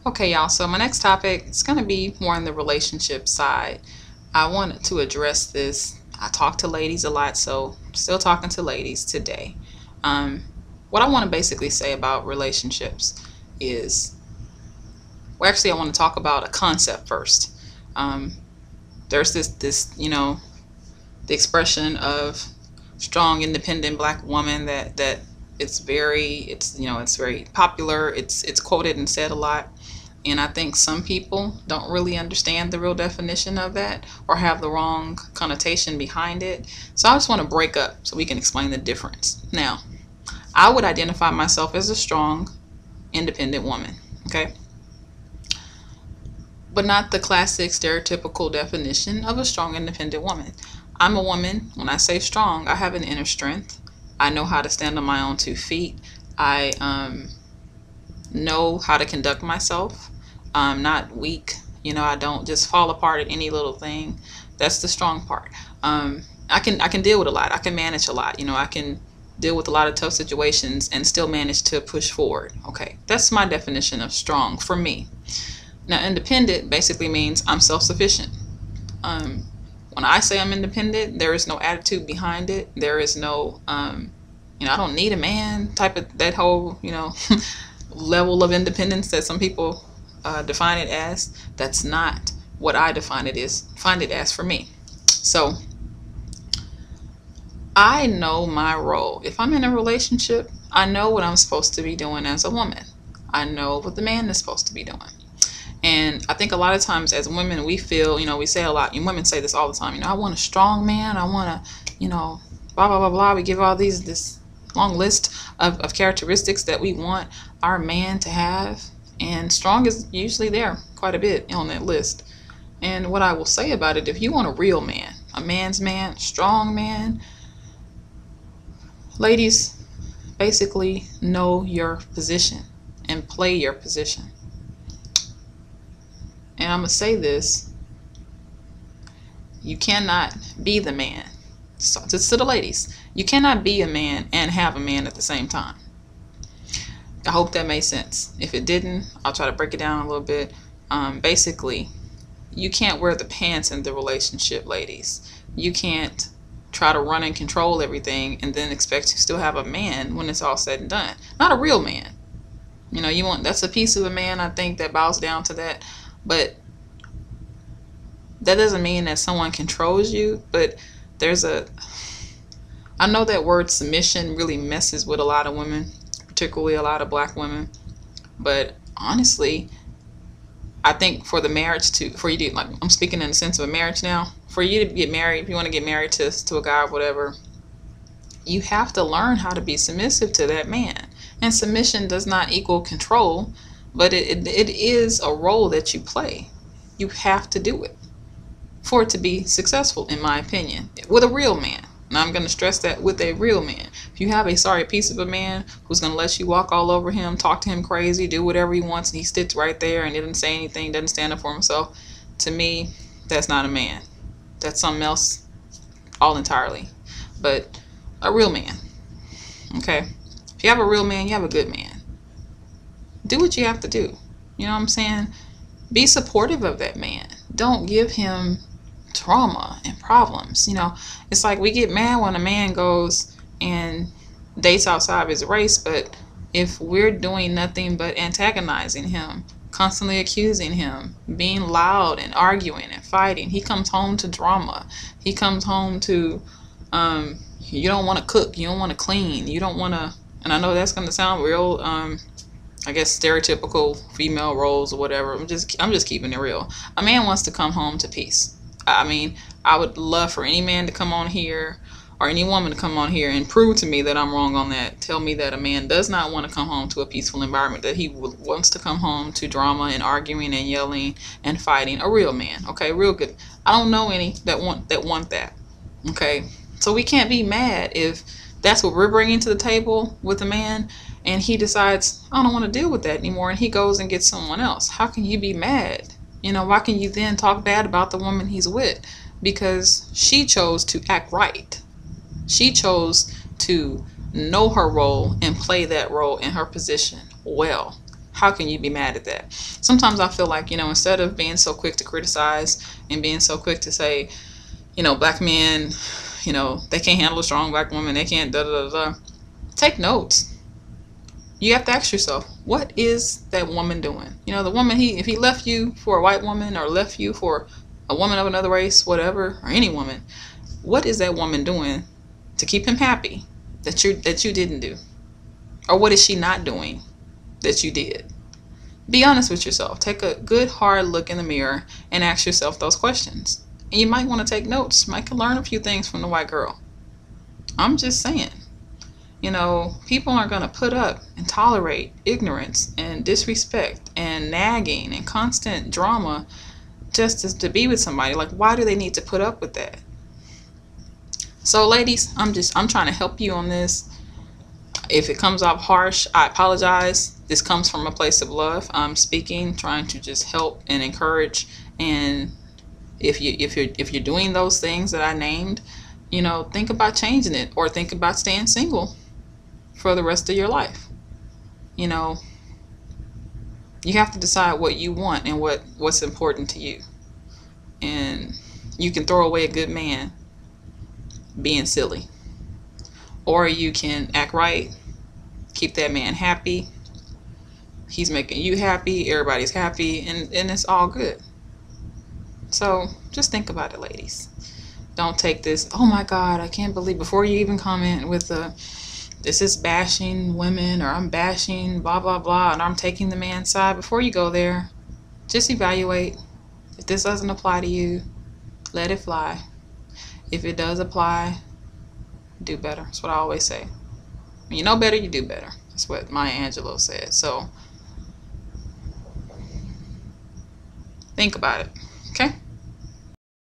Okay, y'all, so my next topic is going to be more on the relationship side. I wanted to address this. I talk to ladies a lot, so still talking to ladies today. Um, what I want to basically say about relationships is, well, actually, I want to talk about a concept first. Um, there's this, the expression of strong, independent black woman that it's very popular. It's quoted and said a lot. And I think some people don't really understand the real definition of that or have the wrong connotation behind it. So I just want to break up so we can explain the difference. Now, I would identify myself as a strong, independent woman, okay? But not the classic stereotypical definition of a strong, independent woman. I'm a woman. When I say strong, I have an inner strength. I know how to stand on my own 2 feet. I know how to conduct myself. I'm not weak. I don't just fall apart at any little thing. That's the strong part. I can deal with a lot. I can manage a lot. I can deal with a lot of tough situations and still manage to push forward. Okay, that's my definition of strong for me. Now, independent basically means I'm self-sufficient. Um, when I say I'm independent, there is no attitude behind it. There is no, I don't need a man type of that whole, level of independence that some people define it as. That's not what I find it as for me. So I know my role. If I'm in a relationship, I know what I'm supposed to be doing as a woman. I know what the man is supposed to be doing. And I think a lot of times as women, we feel, we say a lot, and women say this all the time, I want a strong man. I want to, blah, blah, blah, blah. We give all this long list of characteristics that we want our man to have. And strong is usually there quite a bit on that list. And what I will say about it, if you want a real man, a man's man, strong man, ladies, basically know your position and play your position. And I'm going to say this, you cannot be the man. So just to the ladies, you cannot be a man and have a man at the same time. I hope that made sense. If it didn't, I'll try to break it down a little bit. Basically, you can't wear the pants in the relationship, ladies. You can't try to run and control everything and then expect to still have a man when it's all said and done. Not a real man. That's a piece of a man, I think, that bows down to that. But that doesn't mean that someone controls you. But I know that word submission really messes with a lot of women, particularly a lot of black women. But honestly, I think for you to, like, I'm speaking in the sense of a marriage now, for you to get married, if you want to get married to a guy or whatever, you have to learn how to be submissive to that man. And submission does not equal control, but it is a role that you play. You have to do it for it to be successful, in my opinion, with a real man. And I'm going to stress that, with a real man. If you have a sorry piece of a man who's going to let you walk all over him, talk to him crazy, do whatever he wants, and he sits right there and doesn't say anything, doesn't stand up for himself, to me, that's not a man. That's something else all entirely. But a real man, okay? If you have a real man, you have a good man. Do what you have to do. You know what I'm saying? Be supportive of that man. Don't give him trauma and problems. It's like we get mad when a man goes and dates outside of his race, but if we're doing nothing but antagonizing him, constantly accusing him, being loud and arguing and fighting, he comes home to drama. He comes home to, you don't want to cook, you don't want to clean, you don't want to, and I know that's going to sound real, I guess stereotypical female roles or whatever. I'm just keeping it real. A man wants to come home to peace. I mean, I would love for any man to come on here, or any woman to come on here and prove to me that I'm wrong on that. Tell me that a man does not want to come home to a peaceful environment, that he wants to come home to drama and arguing and yelling and fighting. A real man, okay, real good. I don't know any that want that. Okay, so we can't be mad if that's what we're bringing to the table with a man, and he decides, I don't want to deal with that anymore, and he goes and gets someone else. How can you be mad? Why can you then talk bad about the woman he's with? Because she chose to act right. She chose to know her role and play that role in her position well. How can you be mad at that? Sometimes I feel like, instead of being so quick to criticize and being so quick to say, black men, they can't handle a strong black woman, they can't da da da da. Take notes. You have to ask yourself, what is that woman doing? The woman, if he left you for a white woman or left you for a woman of another race, whatever, or any woman, what is that woman doing to keep him happy that you didn't do? Or what is she not doing that you did? Be honest with yourself. Take a good hard look in the mirror and ask yourself those questions. And you might want to take notes. You might learn a few things from the white girl. I'm just saying. People aren't going to put up and tolerate ignorance and disrespect and nagging and constant drama just to be with somebody. Like, why do they need to put up with that? So ladies, I'm trying to help you on this. If it comes off harsh, I apologize. This comes from a place of love. I'm speaking, trying to just help and encourage. And if you're doing those things that I named, think about changing it, or think about staying single for the rest of your life. You have to decide what you want and what's important to you. And you can throw away a good man being silly, or you can act right, keep that man happy. He's making you happy, everybody's happy, and it's all good. So just think about it, ladies. Don't take this, oh my God, I can't believe, before you even comment with this is bashing women, or I'm bashing blah blah blah, and I'm taking the man's side. Before you go there, just evaluate. If this doesn't apply to you, let it fly. If it does apply, do better. That's what I always say. When you know better, you do better. That's what Maya Angelou said. So think about it.